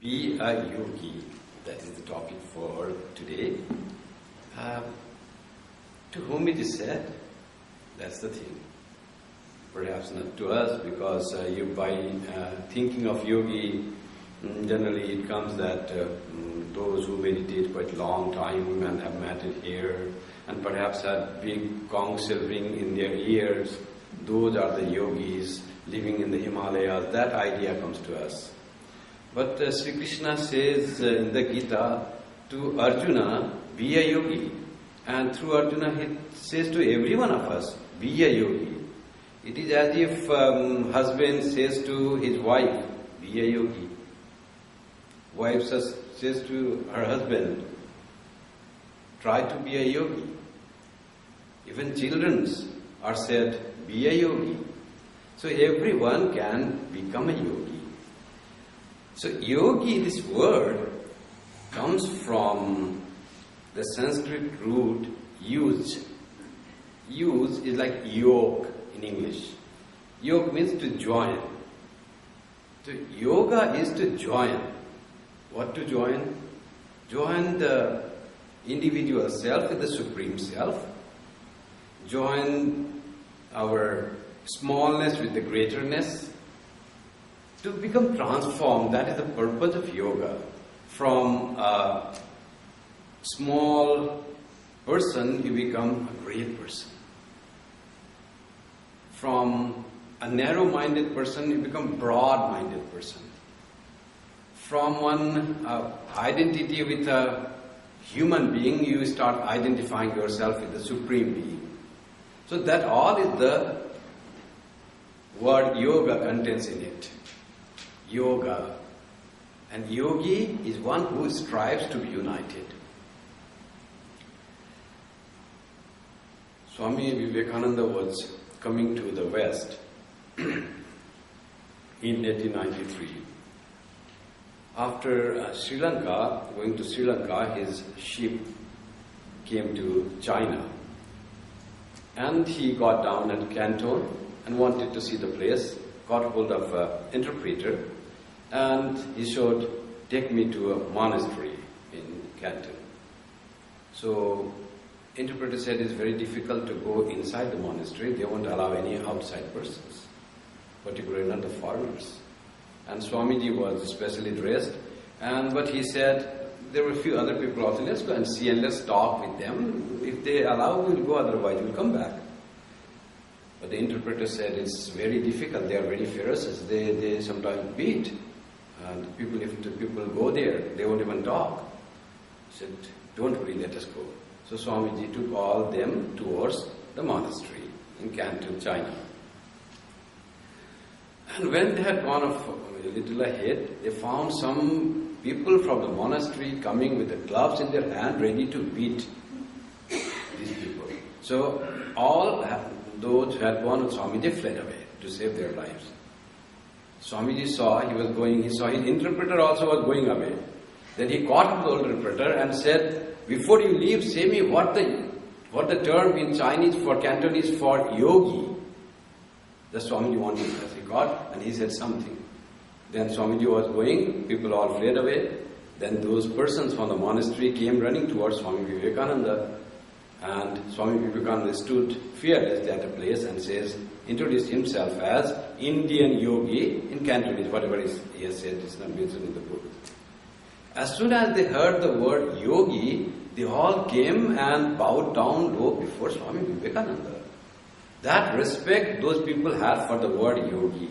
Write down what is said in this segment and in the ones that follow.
Be a yogi. That is the topic for today. To whom it is said, that's the thing. Perhaps not to us, because by thinking of yogi, generally it comes that those who meditate quite long time and have matted hair and perhaps have big gong silvering in their ears, those are the yogis living in the Himalayas. That idea comes to us. But Sri Krishna says in the Gita to Arjuna, be a yogi. And through Arjuna he says to every one of us, be a yogi. It is as if husband says to his wife, be a yogi. Wife says to her husband, try to be a yogi. Even children are said, be a yogi. So everyone can become a yogi. So yogi, this word, comes from the Sanskrit root yuj. Yuj is like yoke in English. Yoke means to join. So yoga is to join. What to join? Join the individual self with the Supreme Self. Join our smallness with the greaterness. To become transformed, that is the purpose of yoga. From a small person, you become a great person. From a narrow-minded person, you become a broad-minded person. From one identity with a human being, you start identifying yourself with the Supreme Being. So that all is the word yoga contains in it. Yoga. And yogi is one who strives to be united. Swami Vivekananda was coming to the West in 1893. After going to Sri Lanka, his ship came to China. And he got down at Canton and wanted to see the place, got hold of an interpreter, and he showed, take me to a monastery in Canton. So, interpreter said it's very difficult to go inside the monastery. They won't allow any outside persons, particularly not the foreigners. And Swamiji was specially dressed, but he said, there were a few other people also, let's go and see and let's talk with them. If they allow, we'll go, otherwise we'll come back. But the interpreter said it's very difficult, they are very ferocious, they sometimes beat. And if the people go there, they won't even talk. He said, don't worry, let us go. So Swamiji took all them towards the monastery in Canton, China. And when they had gone a little ahead, they found some people from the monastery coming with the clubs in their hand, ready to beat these people. So all those who had gone with Swami, they fled away to save their lives. Swamiji saw his interpreter also was going away. Then he caught up the interpreter and said, before you leave, say me what the term in Chinese for Cantonese for yogi. The Swamiji wanted to he got, and he said something. Then Swamiji was going, people all fled away. Then those persons from the monastery came running towards Swami Vivekananda. And Swami Vivekananda stood fearless at a place and introduced himself as Indian yogi in Cantonese. Whatever he has said is not mentioned in the book. As soon as they heard the word yogi, they all came and bowed down low before Swami Vivekananda. That respect those people had for the word yogi.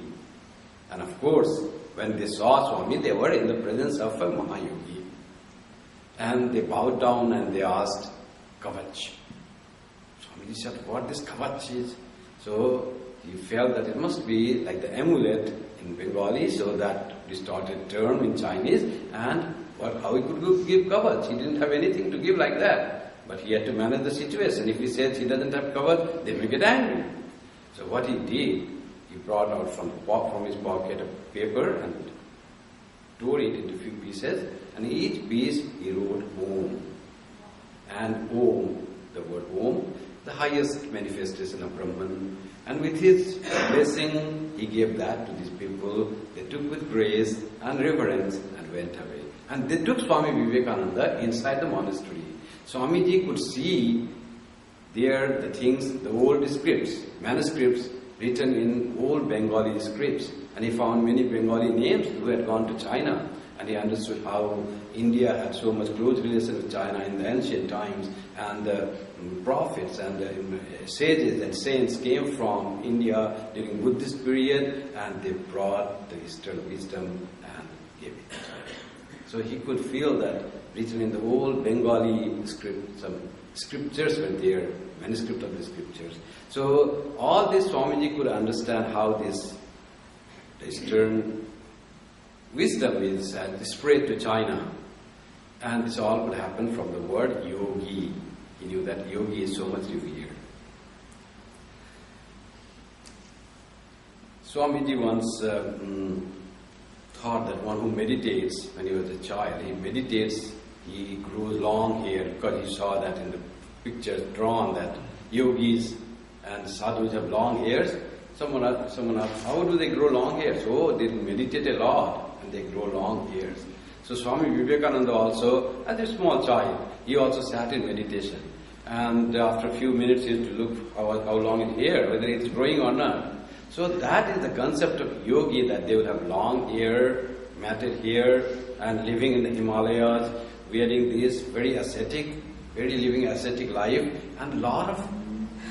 And of course, when they saw Swami, they were in the presence of a Mahayogi. And they bowed down and they asked, Kavach. Swamiji said, what this Kavach is? So he felt that it must be like the amulet in Bengali, so that distorted term in Chinese, and how he could give Kavach? He didn't have anything to give like that. But he had to manage the situation. If he says he doesn't have Kavach, they may get angry. So what he did, he brought out from his pocket a paper and tore it into a few pieces, and each piece he wrote Om. And Om, the word Om, the highest manifestation of Brahman. And with his blessing, he he gave that to these people. They took with grace and reverence and went away. And they took Swami Vivekananda inside the monastery. Swamiji could see there the things, the old scripts, manuscripts written in old Bengali scripts. And he found many Bengali names who had gone to China. And he understood how India had so much close relation with China in the ancient times. And the prophets and the sages and saints came from India during Buddhist period. And they brought the Eastern wisdom and gave it to China. So he could feel that written in the old Bengali script, some scriptures were there, manuscript of the scriptures. So all this Swamiji could understand how this Eastern wisdom is spread to China. And this all could happen from the word yogi. He knew that yogi is so much revered. Swamiji once thought that one who meditates, when he was a child, he meditates, he grows long hair, because he saw that in the pictures drawn that yogis and sadhus have long hairs. Someone asked, how do they grow long hairs? Oh, they meditate a lot and they grow long hairs. So Swami Vivekananda also, as a small child, he also sat in meditation. And after a few minutes, he used to look how long his hair, whether it's growing or not. So that is the concept of yogi, that they will have long hair, matted hair, and living in the Himalayas, wearing this very ascetic, very living ascetic life, and a lot of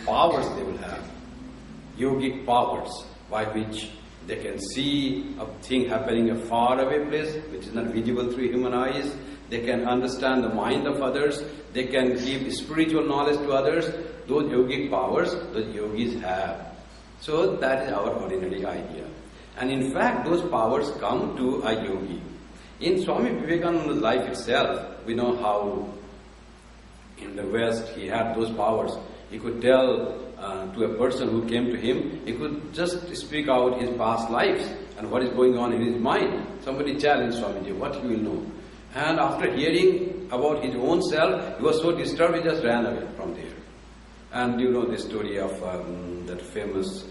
powers they will have. Yogic powers, by which they can see a thing happening in a faraway place, which is not visible through human eyes. They can understand the mind of others. They can give spiritual knowledge to others. Those yogic powers, those yogis have. So that is our ordinary idea. And in fact, those powers come to a yogi. In Swami Vivekananda's life itself, we know how in the West he had those powers. He could tell to a person who came to him, he could just speak out his past lives and what is going on in his mind. Somebody challenged Swamiji, what you will know. And after hearing about his own self, he was so disturbed, he just ran away from there. And you know the story of that famous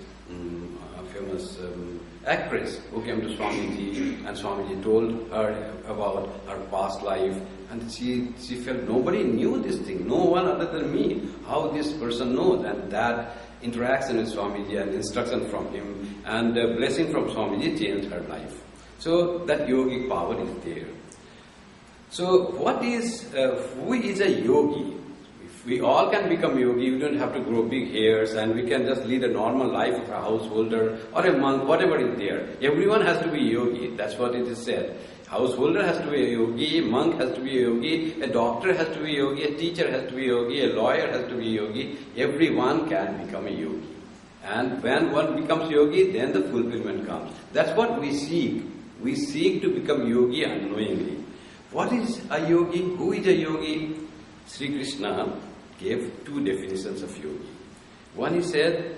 actress who came to Swamiji, and Swamiji told her about her past life, and she felt nobody knew this thing, no one other than me, how this person knows. And that interaction with Swamiji and instruction from him and blessing from Swamiji changed her life. So that yogic power is there. So who is a yogi? We all can become yogi. We don't have to grow big hairs, and we can just lead a normal life of a householder or a monk, whatever is there. Everyone has to be a yogi. That's what it is said. Householder has to be a yogi, monk has to be a yogi, a doctor has to be a yogi, a teacher has to be a yogi, a lawyer has to be a yogi. Everyone can become a yogi. And when one becomes yogi, then the fulfillment comes. That's what we seek. We seek to become yogi unknowingly. What is a yogi? Who is a yogi? Sri Krishna gave two definitions of yogi. One, he said,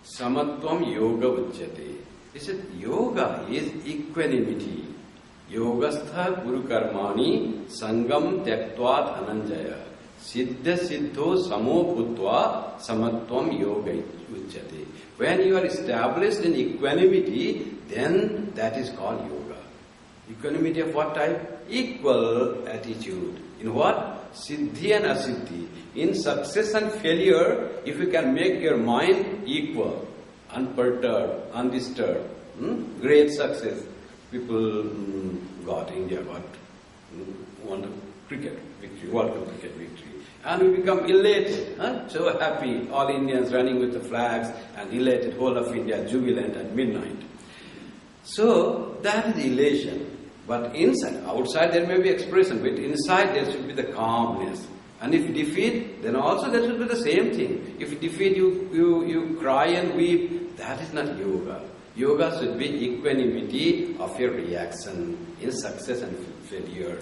Samatvam yoga uchyate. He said, yoga is equanimity. Yogastha guru karmani sangam tyaktva dhananjaya. Siddha siddho samo bhutva samatvam yoga uchyate. When you are established in equanimity, then that is called yoga. Equanimity of what type? Equal attitude. In what? Siddhi and asiddhi. In success and failure, if you can make your mind equal, unperturbed, undisturbed, great success. People India got won the cricket victory, World Cup cricket victory. And we become elated, so happy, all Indians running with the flags and elated, whole of India jubilant at midnight. So that is elation. But inside, outside there may be expression, but inside there should be the calmness. And if defeat, then also that should be the same thing. If defeat, you cry and weep, that is not yoga. Yoga should be equanimity of your reaction in success and failure.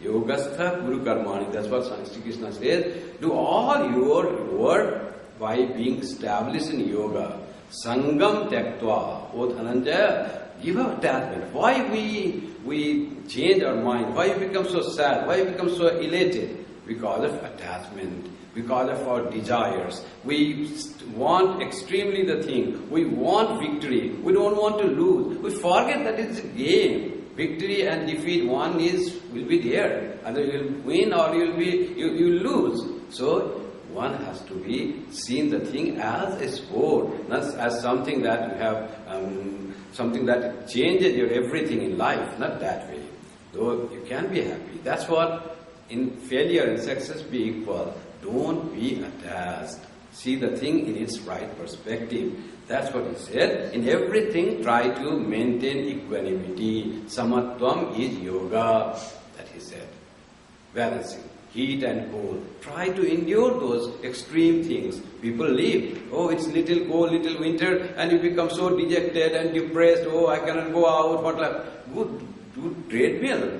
Yogastha guru karmani, that's what Sri Krishna says. Do all your work by being established in yoga. Sangam tyaktva. O Dhananjaya, give up attachment. Why we change our mind? Why we become so sad? Why we become so elated? because of attachment, because of our desires. We want extremely the thing. We want victory. We don't want to lose. We forget that it's a game. Victory and defeat, one will be there. Either you'll win or you'll lose. So one has to be seen the thing as a sport, not as something that you have, something that changes your everything in life. Not that way. Though you can be happy. That's what in failure and success be equal. Don't be attached. See the thing in its right perspective. That's what he said. In everything, try to maintain equanimity. Samatvam is yoga, that he said. Balancing heat and cold. Try to endure those extreme things. People live. Oh, it's little cold, little winter, and you become so dejected and depressed. Oh, I cannot go out. What like? Good. Do treadmill,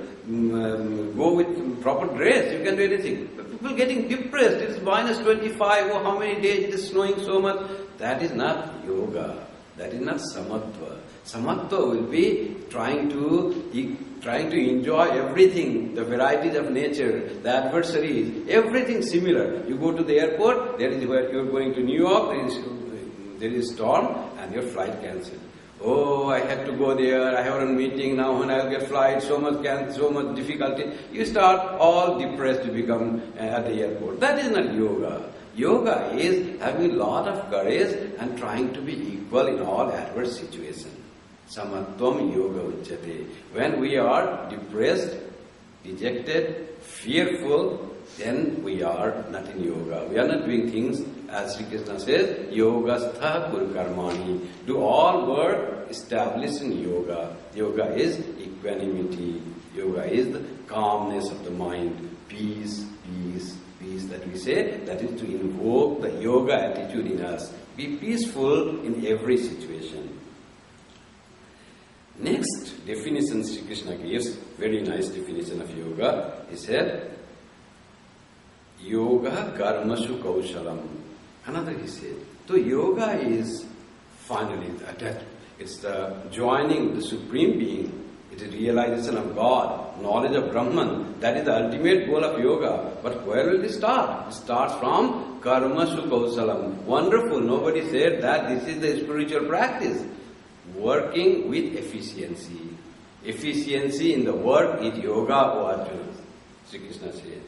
go with proper dress, you can do anything. But people getting depressed, it's minus 25, oh how many days it is snowing so much. That is not yoga, that is not samatva. Samatva will be trying to enjoy everything, the varieties of nature, the adversaries, everything similar. You go to the airport, there is where you are going to New York, there is storm and your flight cancelled. Oh, I had to go there, I have a meeting now, when I'll get flight, so much difficulty. You start all depressed to become at the airport. That is not yoga. Yoga is having a lot of courage and trying to be equal in all adverse situations. Samatvam yoga uchyate. When we are depressed, dejected, fearful, then we are not in yoga. We are not doing things, as Sri Krishna says, yogastha kuru karmani. Do all work established in yoga. Yoga is equanimity. Yoga is the calmness of the mind. Peace, peace, peace that we say. That is to invoke the yoga attitude in us. Be peaceful in every situation. Next definition Sri Krishna gives, very nice definition of yoga. He said, yoga karmashu kaushalam. Another he said. So yoga is finally that. It's the joining the Supreme Being. It is realization of God, knowledge of Brahman. That is the ultimate goal of yoga. But where will it start? It starts from karmashu kausalam. Wonderful. Nobody said that this is the spiritual practice. Working with efficiency. Efficiency in the work is yoga, O Arjuna. Sri Krishna said.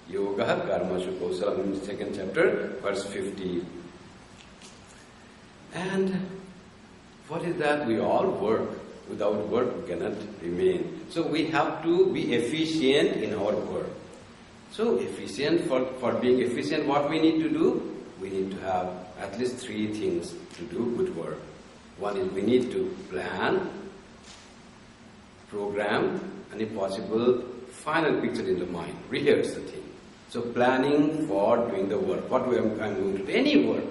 Yoga karmashu kausalam in the 2nd chapter, verse 50. And what is that? We all work. Without work we cannot remain. So we have to be efficient in our work. So efficient, for being efficient, what we need to do? We need to have at least 3 things to do good work. One is we need to plan, program, and if possible, final picture in the mind. Rehearse the thing. So planning for doing the work. What I'm going to do? Any work.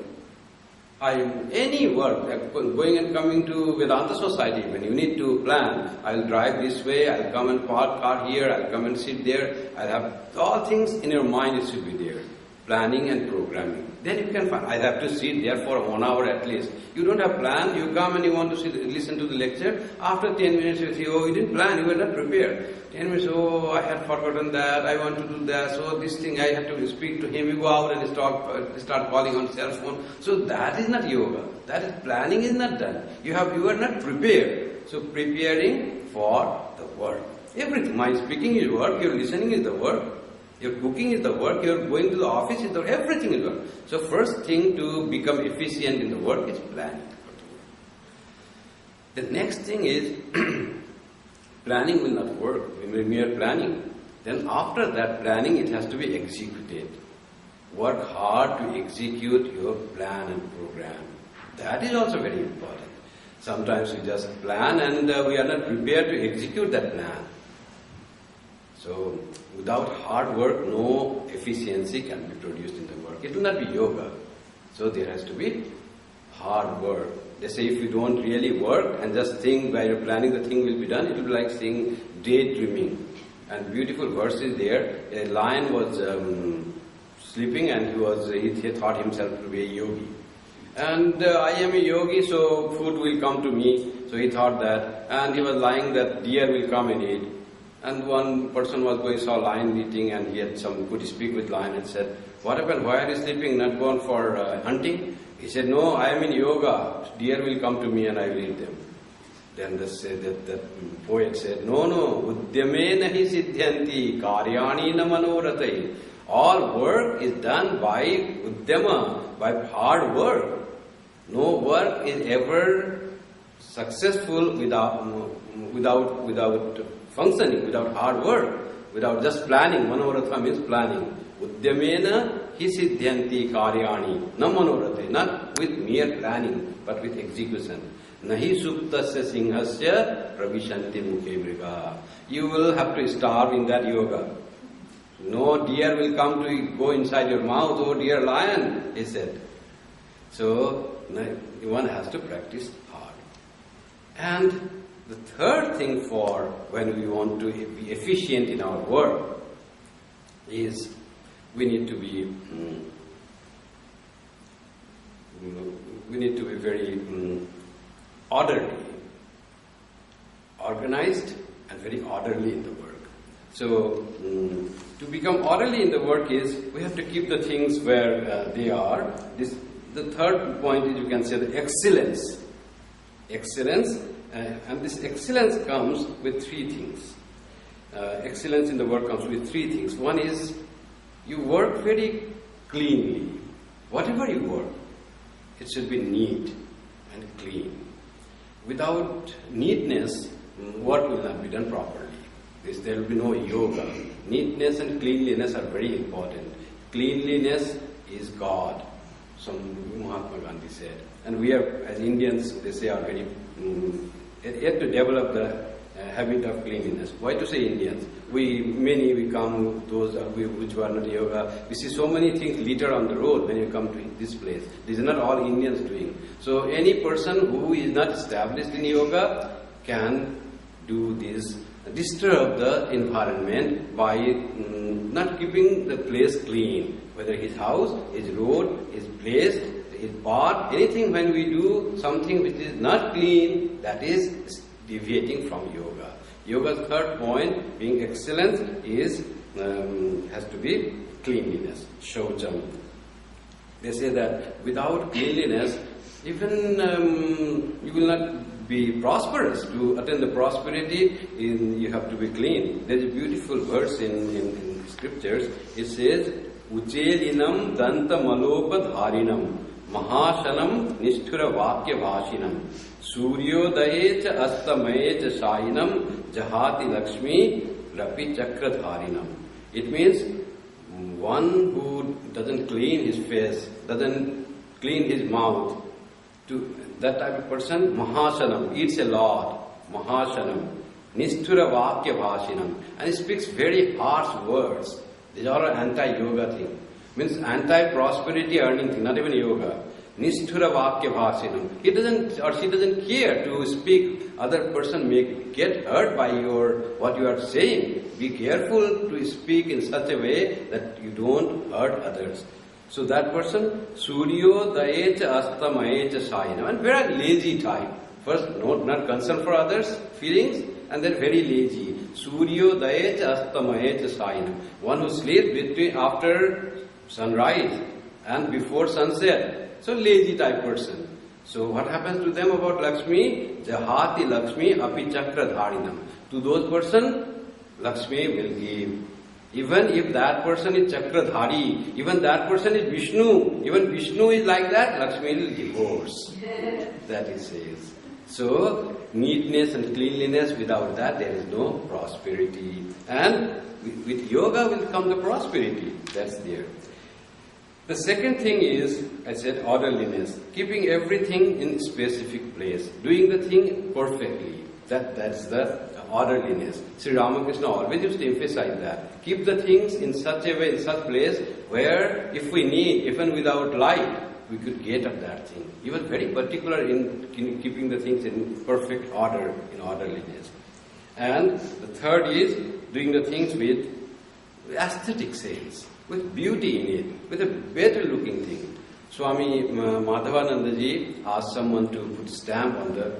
Any work. Going and coming to Vedanta Society, when you need to plan, I'll drive this way, I'll come and park car here, I'll come and sit there. I'll have all things in your mind, it should be there. Planning and programming. Then you can find, I have to sit there for 1 hour at least. You don't have plan, you come and you want to listen to the lecture. After 10 minutes you say, oh, you didn't plan, you were not prepared. 10 minutes, oh, I had forgotten that, I want to do that, so this thing I have to speak to him. You go out and start calling on cell phone. So that is not yoga. That is planning is not done. You are not prepared. So preparing for the work. Everything. My speaking is work, your listening is the work. Your cooking is the work, your going to the office is the work, everything is work. So first thing to become efficient in the work is planning. The next thing is, planning will not work, mere planning. Then after that planning, it has to be executed. Work hard to execute your plan and program. That is also very important. Sometimes we just plan and we are not prepared to execute that plan. So, without hard work, no efficiency can be produced in the work. It will not be yoga. So, there has to be hard work. They say if you don't really work and just think while you're planning the thing will be done, it will be like saying daydreaming. And beautiful verses there. A lion was sleeping and he thought himself to be a yogi. And I am a yogi, so food will come to me. So he thought that. And he was lying that deer will come and eat. And one person was going, saw lion eating, and he had could speak with lion and said, "What happened? Why are you sleeping? Not gone for hunting?" He said, "No, I am in yoga. Deer will come to me and I will eat them." Then that poet said, "No, udyame nahi siddhyanti karyani na manoratai." All work is done by udyama, by hard work. No work is ever successful without functioning, without hard work, without just planning. Manoratha means planning. Udyamena hi siddhyanti karyani na manoratha. Not with mere planning, but with execution. Nahi suptasya singhasya pravishanti mukhe mriga. You will have to starve in that yoga. No deer will come to go inside your mouth, oh dear lion, he said. So, one has to practice hard. And the third thing for when we want to be efficient in our work is we need to be very orderly, organized and very orderly in the work. So, to become orderly in the work is, we have to keep the things where they are. The third point is, you can say, the excellence. Excellence, and this excellence comes with three things. Excellence in the work comes with three things. One is, you work very cleanly. Whatever you work, it should be neat and clean. Without neatness, work will not be done properly. There will be no yoga. Neatness and cleanliness are very important. Cleanliness is God, some Mahatma Gandhi said. And we are, as Indians, they say, are very yet to develop the habit of cleanliness. Why to say Indians? We come, those which were not yoga. We see so many things littered on the road when you come to this place. These are not all Indians doing. So any person who is not established in yoga can do this, disturb the environment by not keeping the place clean. Whether his house, his road, his place, his path, anything. When we do something which is not clean, that is deviating from yoga. Yoga's third point, being excellence, is has to be cleanliness, shaucham. They say that without cleanliness, even you will not be prosperous. To attain the prosperity, you have to be clean. There is a beautiful verse in scriptures. It says, "Uchelinam danta malopadharinam mahashanam nishthura vakya vashinam suryodaye cha astamaye cha shayinam jahati lakshmi rapi chakradharinam." It means one who doesn't clean his face, doesn't clean his mouth, to that type of person, mahashanam, eats a lot, mahashanam, nishthura vakya vashinam, and he speaks very harsh words. These are anti-yoga thing. Means anti-prosperity earning thing, not even yoga. Nishthura vakya vashinam. He doesn't or she doesn't care to speak. Other person may get hurt by what you are saying. Be careful to speak in such a way that you don't hurt others. So that person, Suryo dayecha astamayecha sayinam, and very lazy type. First, not concerned for others' feelings, and then very lazy. Suryo dayecha astamayecha sayinam. One who sleeps after sunrise and before sunset. So lazy type person. So what happens to them about Lakshmi? Jahati Lakshmi api chakradharinam. To those person, Lakshmi will give. Even if that person is Chakradhari, even that person is Vishnu, even Vishnu is like that, Lakshmi will divorce. That it says. So, neatness and cleanliness, without that there is no prosperity. And with yoga will come the prosperity. That's there. The second thing is, I said, orderliness. Keeping everything in specific place. Doing the thing perfectly. That's the orderliness. Sri Ramakrishna always used to emphasize that. Keep the things in such a way, in such place, where if we need, even without light, we could get at that thing. He was very particular in keeping the things in perfect order, in orderliness. And the third is doing the things with aesthetic sense, with beauty in it, with a better looking thing. Swami Madhavananda ji asked someone to put stamp on the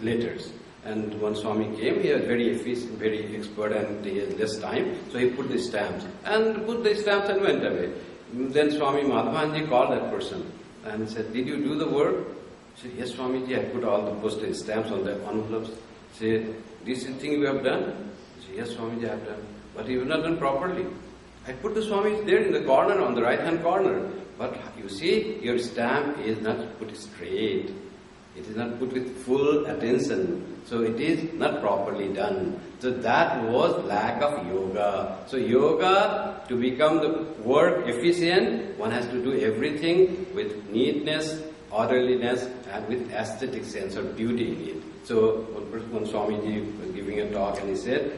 letters. And when Swami came, he was very efficient, very expert, and he had less time. So he put the stamps and went away. Then Swami Madhavanji called that person and said, "Did you do the work?" He said, "Yes, Swamiji, I put all the postage stamps on the envelopes." He said, "This is the thing you have done?" He said, "Yes, Swamiji, I have done." "But you have not done properly. I put the Swami there in the corner, on the right hand corner. But you see, your stamp is not put straight. It is not put with full attention. So it is not properly done." So that was lack of yoga. So yoga, to become the work efficient, one has to do everything with neatness, orderliness, and with aesthetic sense or beauty in it. So one Swamiji was giving a talk and he said,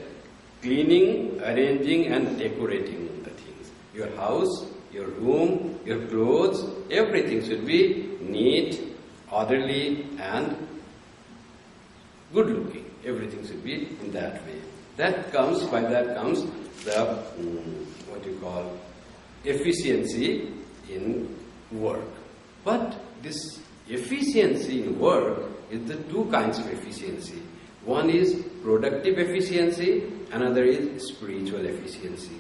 cleaning, arranging and decorating the things. Your house, your room, your clothes, everything should be neat, orderly and good looking. Everything should be in that way. By that comes the, efficiency in work. But this efficiency in work is the two kinds of efficiency. One is productive efficiency, another is spiritual efficiency.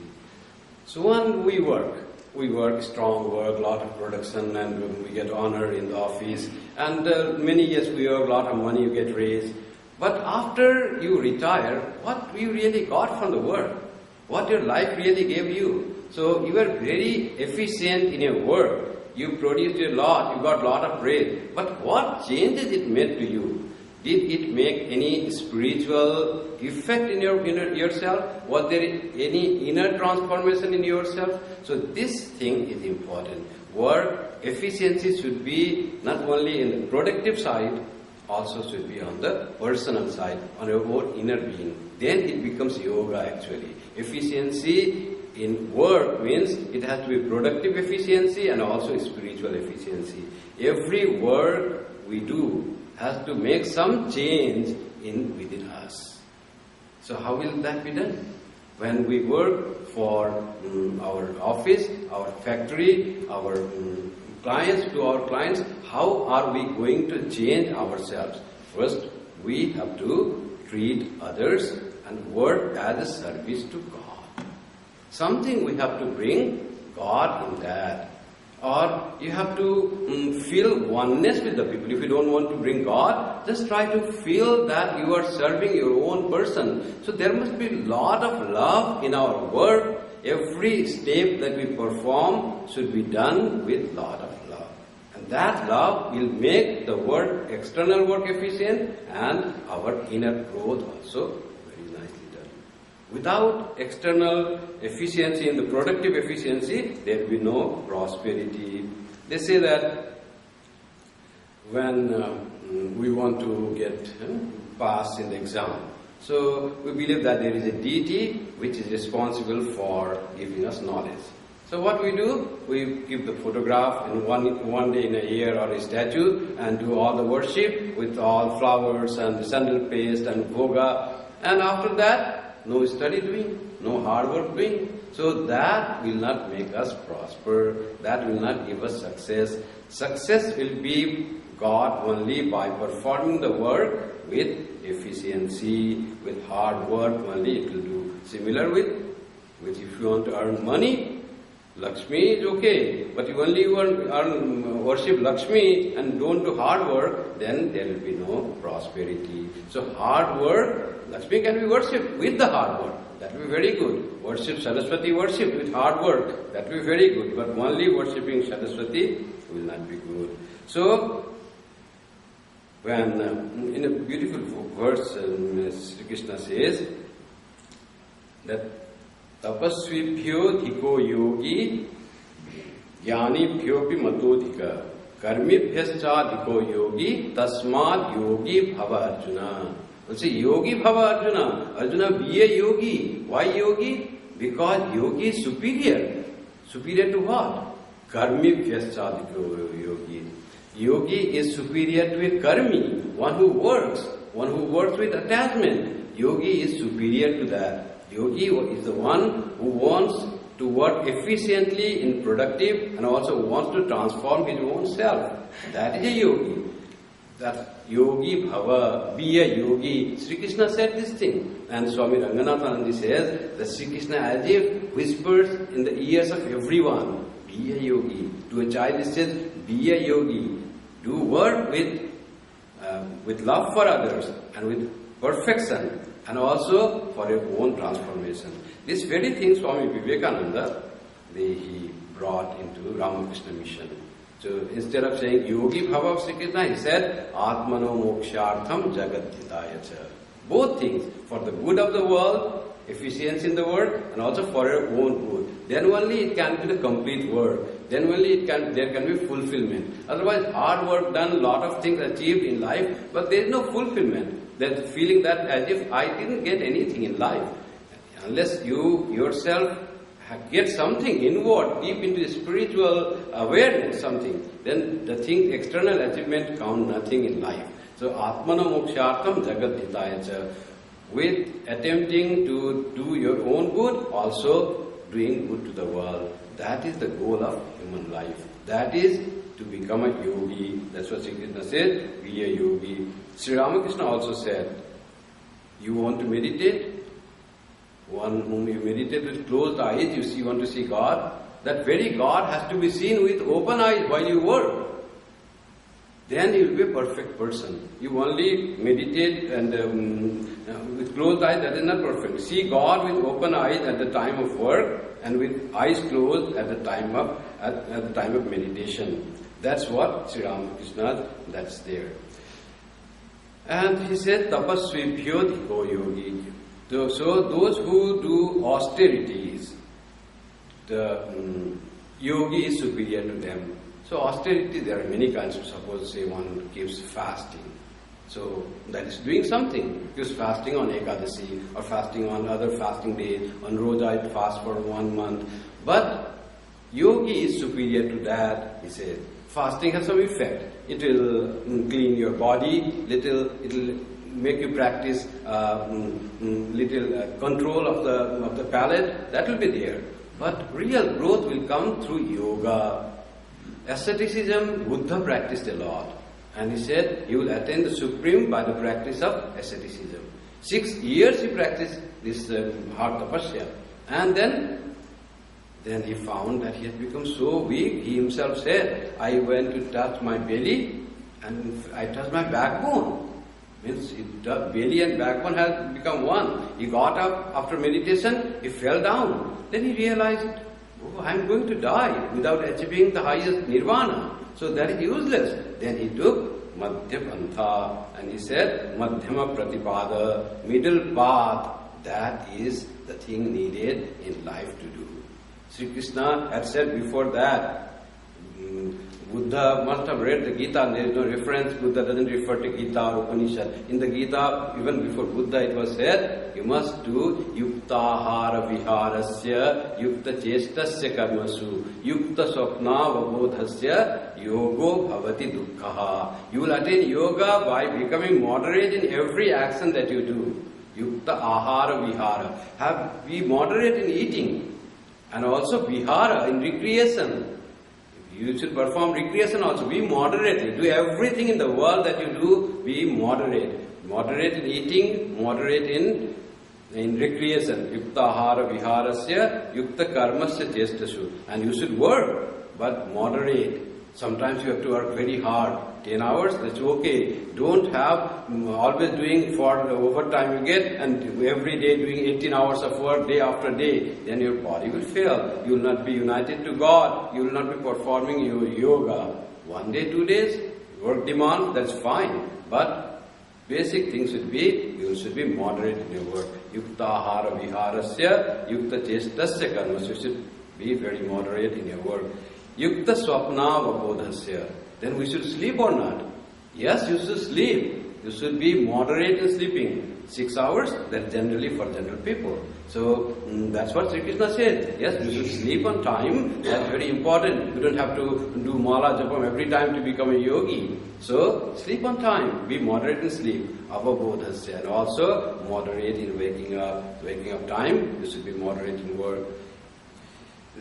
So when we work strong work, lot of production, and we get honor in the office, and many years we earn a lot of money, you get raised. But after you retire, what you really got from the work? What your life really gave you? So you are very efficient in your work. You produced a lot, you got a lot of praise. But what changes it made to you? Did it make any spiritual effect in yourself? Was there any inner transformation in yourself? So this thing is important. Work efficiency should be not only in the productive side, also should be on the personal side, on your own inner being. Then it becomes yoga actually. Efficiency in work means it has to be productive efficiency and also spiritual efficiency. Every work we do has to make some change within us. So how will that be done? When we work for our office, our factory, our clients, how are we going to change ourselves? First, we have to treat others and work as a service to God. Something we have to bring God in that. Or you have to feel oneness with the people. If you don't want to bring God, just try to feel that you are serving your own person. So there must be a lot of love in our work. Every step that we perform should be done with lot of love. And that love will make the work, external work efficient, and our inner growth also very nicely done. Without external efficiency in the productive efficiency, there will be no prosperity. They say that when we want to get passed in the exam, so we believe that there is a deity which is responsible for giving us knowledge. So what we do, we give the photograph in one day in a year or a statue and do all the worship with all flowers and sandal paste and bhoga. And after that, no study doing, no hard work doing. So that will not make us prosper. That will not give us success. Success will be God only by performing the work with efficiency, with hard work only it will do. Similar with if you want to earn money, Lakshmi is okay, but if only you worship Lakshmi and don't do hard work, then there will be no prosperity. So hard work, Lakshmi can be worshipped with the hard work. That will be very good. Worship Saraswati, worship with hard work. That will be very good. But only worshipping Saraswati will not be good. So, when in a beautiful verse, Sri Krishna says that tapasvibhyo dhiko yogi jnanibhyopi matodhika karmibhyascha dhiko yogi tasmad yogi bhava Arjuna. We'll say yogi bhava Arjuna. Arjuna, be a yogi. Why yogi? Because yogi is superior. Superior to what? Karmibhyascha dhiko yogi. Yogi is superior to a karmi, one who works with attachment. Yogi is superior to that. Yogi is the one who wants to work efficiently in productive and also wants to transform his own self. That is a yogi. that yogi bhava, be a yogi. Sri Krishna said this thing. And Swami Ranganathanandi says that Sri Krishna as if whispers in the ears of everyone, be a yogi. To a child he says, be a yogi. Do work with love for others and with perfection and also for your own transformation. This very thing Swami Vivekananda, he brought into Ramakrishna mission. So instead of saying yogi bhava of Sri Krishna, he said atmano mokshartham jagadhitaya cha. Both things, for the good of the world, efficiency in the work, and also for your own good. Then only it can be the complete work. Then only there can be fulfillment. Otherwise, hard work done, lot of things achieved in life, but there is no fulfillment. That feeling that as if I didn't get anything in life. Unless you yourself get something inward, deep into spiritual awareness, something, then the thing, external achievement count nothing in life. So, atmana mokshartham jagadhitaya cha. With attempting to do your own good, also doing good to the world. That is the goal of human life. That is to become a yogi. That's what Sri Krishna said, be a yogi. Sri Ramakrishna also said, you want to meditate? One whom you meditate with closed eyes, you want to see God. That very God has to be seen with open eyes while you work. Then you will be a perfect person. You only meditate and with closed eyes, that is not perfect. See God with open eyes at the time of work and with eyes closed at the time of meditation. That's what Sri Ramakrishna, that's there. And he said, tapasvibhyo dhiko yogi. So those who do austerities, the yogi is superior to them. So austerity, there are many kinds. Suppose say one keeps fasting. So that is doing something. Because fasting on Ekadasi or fasting on other fasting days, on Roja it fast for 1 month. But yogi is superior to that, he said. Fasting has some effect. It will clean your body, it will make you practice little control of the palate. That will be there. But real growth will come through yoga. Asceticism, Buddha practiced a lot. And he said, you will attain the supreme by the practice of asceticism. 6 years he practiced this hard tapasya. And then he found that he had become so weak. He himself said, I went to touch my belly and I touched my backbone. Means belly and backbone has become one. He got up after meditation, he fell down. Then he realized, oh, I am going to die without achieving the highest nirvana. So that is useless. Then he took Madhya Pantha and he said, Madhyama Pratipada, middle path, that is the thing needed in life to do. Sri Krishna had said before that, Buddha must have read the Gita, and there is no reference. Buddha doesn't refer to Gita or Upanishad. In the Gita, even before Buddha, it was said, you must do yuktahara viharasya, yukta chestasya karmasu, yukta swapna vabodhasya, yogo bhavati dukkhaha. You will attain yoga by becoming moderate in every action that you do. Yukta ahara vihara. Be moderate in eating and also vihara in recreation. You should perform recreation also. Be moderate. Do everything in the world that you do, be moderate. Moderate in eating, moderate in recreation. Yukta ahara viharasya, yukta karmasya chestasu. And you should work, but moderate. Sometimes you have to work very hard. 10 hours, that's okay. Don't have always doing for overtime you get and every day doing 18 hours of work day after day. Then your body will fail. You will not be united to God. You will not be performing your yoga. 1 day, 2 days, work demand, that's fine. But basic things should be, you should be moderate in your work. Yukta ahara viharasya, yukta chestasya karmasya. You should be very moderate in your work. Yukta swapna vabodhasya. Then we should sleep or not? Yes, you should sleep. You should be moderate in sleeping. 6 hours, that's generally for general people. So, that's what Sri Krishna said. Yes, you should sleep on time. That's very important. You don't have to do mala japam every time to become a yogi. So, sleep on time. Be moderate in sleep. Avabodhasya. And also, moderate in waking up. Waking up time, you should be moderate in work.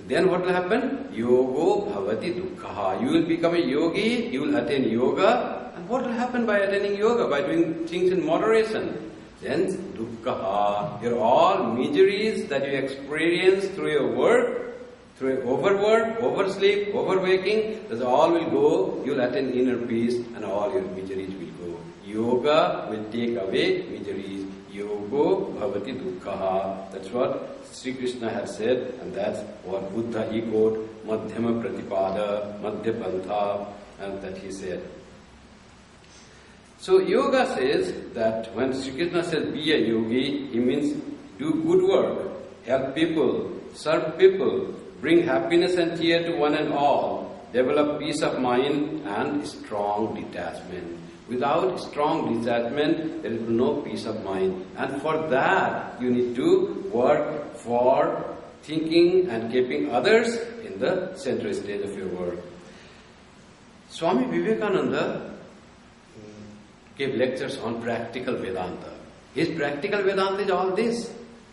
Then what will happen? Yogo bhavati dukkhaha. You will become a yogi, you will attain yoga. And what will happen by attending yoga, by doing things in moderation? Then dukkha, your all miseries that you experience through your work, through your overwork, oversleep, overwaking, that all will go, you'll attain inner peace and all your miseries will go. Yoga will take away miseries. Yogo bhavati dukkha. That's what Sri Krishna has said, and that's what Buddha echoed, madhyama pratipada, madhya pantha, and that he said. So yoga says that when Sri Krishna says be a yogi, he means do good work, help people, serve people, bring happiness and cheer to one and all, develop peace of mind and strong detachment. Without strong detachment, there is no peace of mind. And for that, you need to work for thinking and keeping others in the central stage of your work. Swami Vivekananda gave lectures on practical Vedanta. His practical Vedanta is all this.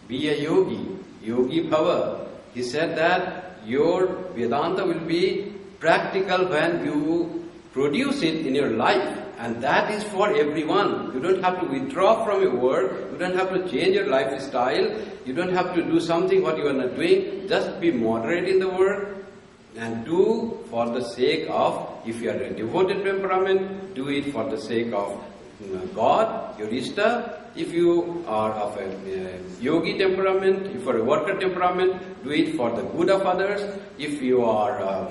Be a yogi, yogi bhava. He said that your Vedanta will be practical when you produce it in your life. And that is for everyone. You don't have to withdraw from your work. You don't have to change your lifestyle. You don't have to do something what you are not doing. Just be moderate in the work and do for the sake of, if you are a devoted temperament, do it for the sake of God, your Ishta. If you are of a yogi temperament, if you are a worker temperament, do it for the good of others. If you are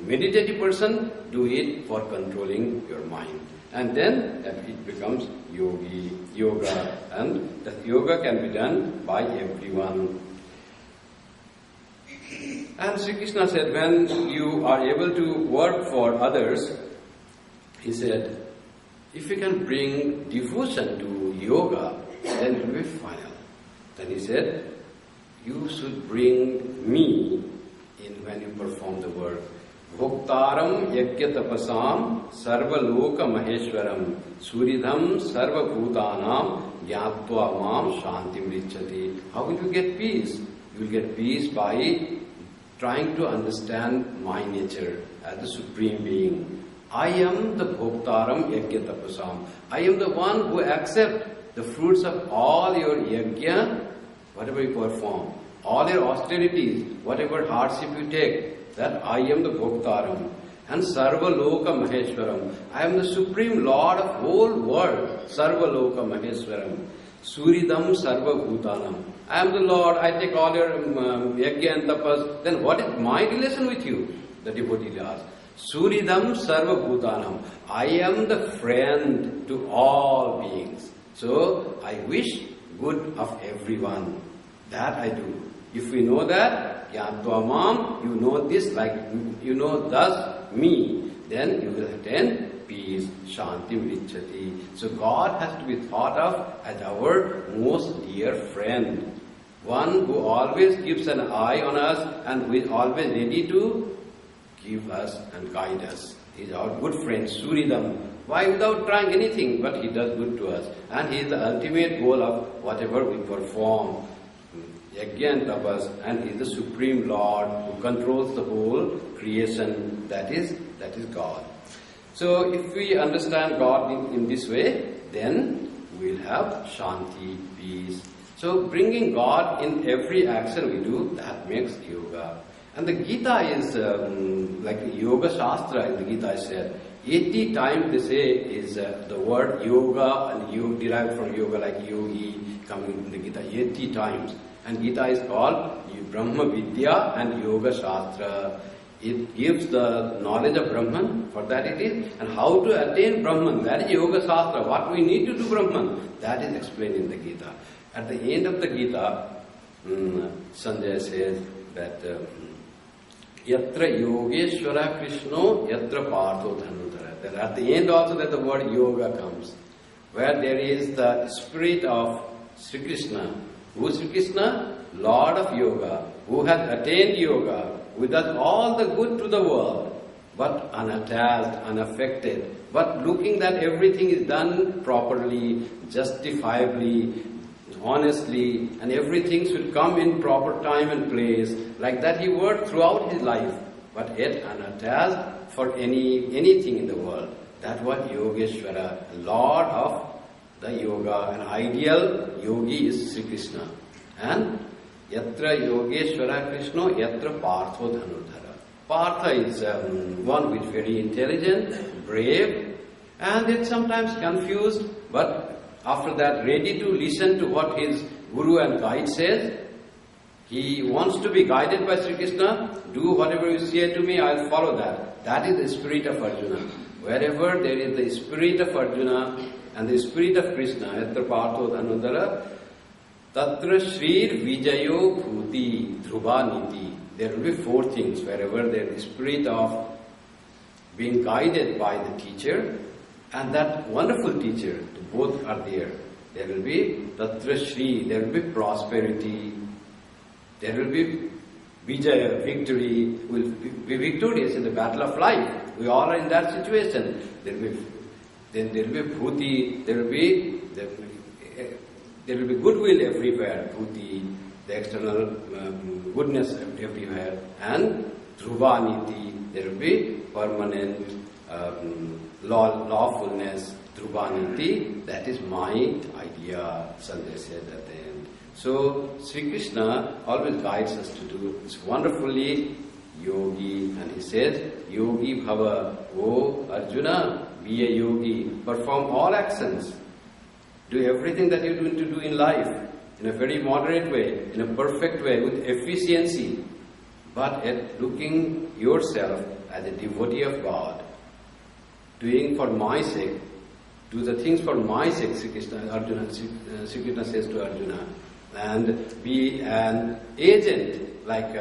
meditative person, do it for controlling your mind. And then it becomes yoga. And that yoga can be done by everyone. And Sri Krishna said, when you are able to work for others, he said, if you can bring devotion to yoga, then it will be final. Then he said, you should bring me in when you perform the work. Bhoktaram yajna tapasam sarva loka maheshwaram suridham sarva bhutanam jnatva mam shantim richati. How will you get peace? You will get peace by trying to understand my nature as the Supreme Being. I am the Bhoktaram yajna tapasam. I am the one who accepts the fruits of all your yajna, whatever you perform, all your austerities, whatever hardship you take, that I am the Bhoktaram. And Sarva Loka Maheshwaram. I am the Supreme Lord of whole world. Sarva Loka Maheshwaram. Suridam Sarva Bhutanam. I am the Lord, I take all your yajna and tapas. Then what is my relation with you? The devotee asks. Suridam Sarva Bhutanam. I am the friend to all beings. So I wish good of everyone. That I do. If we know that, Yadvamam, you know this like, you know thus me, then you will attain peace, Shanti Vrichati. So God has to be thought of as our most dear friend. One who always keeps an eye on us and who is always ready to give us and guide us. He is our good friend, Suridam. Why? Without trying anything, but he does good to us. And he is the ultimate goal of whatever we perform. Yajna and tapas, and he is the Supreme Lord who controls the whole creation. That is God. So if we understand God in this way, then we will have Shanti, peace. So bringing God in every action we do, that makes yoga. And the Gita is like Yoga Shastra in the Gita is said. 80 times they say is the word yoga and you derived from yoga like yogi coming in the Gita 80 times. And Gita is called Brahma Vidya and Yoga Shastra. It gives the knowledge of Brahman, for that it is. And how to attain Brahman, that is Yoga Shastra. What we need to do Brahman, that is explained in the Gita. At the end of the Gita, Sanjay says that Yatra Yogeshwara Krishno, Yatra Partho Dhanutara. That at the end also that the word yoga comes. Where there is the spirit of Sri Krishna. Who is Sri Krishna? Lord of Yoga, who has attained yoga, who does all the good to the world, but unattached, unaffected, but looking that everything is done properly, justifiably, honestly, and everything should come in proper time and place. Like that he worked throughout his life, but yet unattached for anything in the world. That was Yogeshwara, Lord of the yoga. An ideal yogi is Sri Krishna. And Yatra Yogeshwara Krishna, Yatra Partho Dhanurdhara. Partha is one who is very intelligent, brave, and it's sometimes confused, but after that ready to listen to what his guru and guide says. He wants to be guided by Sri Krishna. Do whatever you say to me, I'll follow that. That is the spirit of Arjuna. Wherever there is the spirit of Arjuna and the spirit of Krishna, Yatra Partho Dhanurdhara, Tatra Shrir Vijayo Bhuti Dhruva Niti. There will be four things. Wherever there is the spirit of being guided by the teacher, and that wonderful teacher, both are there. There will be Tatra Shri, there will be prosperity, there will be Vijaya, victory, will be victorious in the battle of life. We all are in that situation. Then there will be Bhuti, there will be goodwill everywhere, Bhuti, the external goodness everywhere, and Dhruva Niti, there will be permanent lawfulness, Dhruva Niti, that is my idea, Sanjay said at the end. So, Sri Krishna always guides us to do this wonderfully, yogi, and he says, Yogi Bhava, O Arjuna, be a yogi, perform all actions, do everything that you're going to do in life, in a very moderate way, in a perfect way, with efficiency, but at looking yourself as a devotee of God, doing for my sake, do the things for my sake, Sri Krishna says to Arjuna, and be an agent, like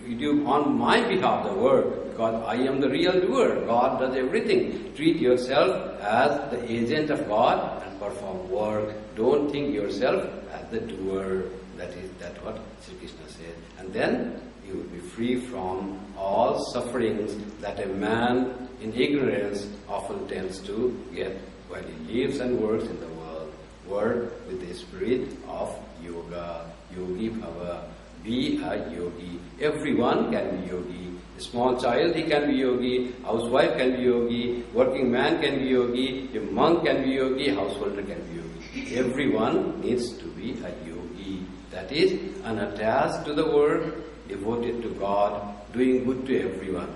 you do on my behalf the work, because I am the real doer. God does everything. Treat yourself as the agent of God and perform work. Don't think yourself as the doer. That's what Sri Krishna said. And then you will be free from all sufferings that a man in ignorance often tends to get while he lives and works in the world. Work with the spirit of yoga, yogi bhava. Be a yogi. Everyone can be yogi. A small child, he can be yogi. Housewife can be yogi. Working man can be yogi. A monk can be yogi. Householder can be yogi. Everyone needs to be a yogi. That is, unattached to the world, devoted to God, doing good to everyone.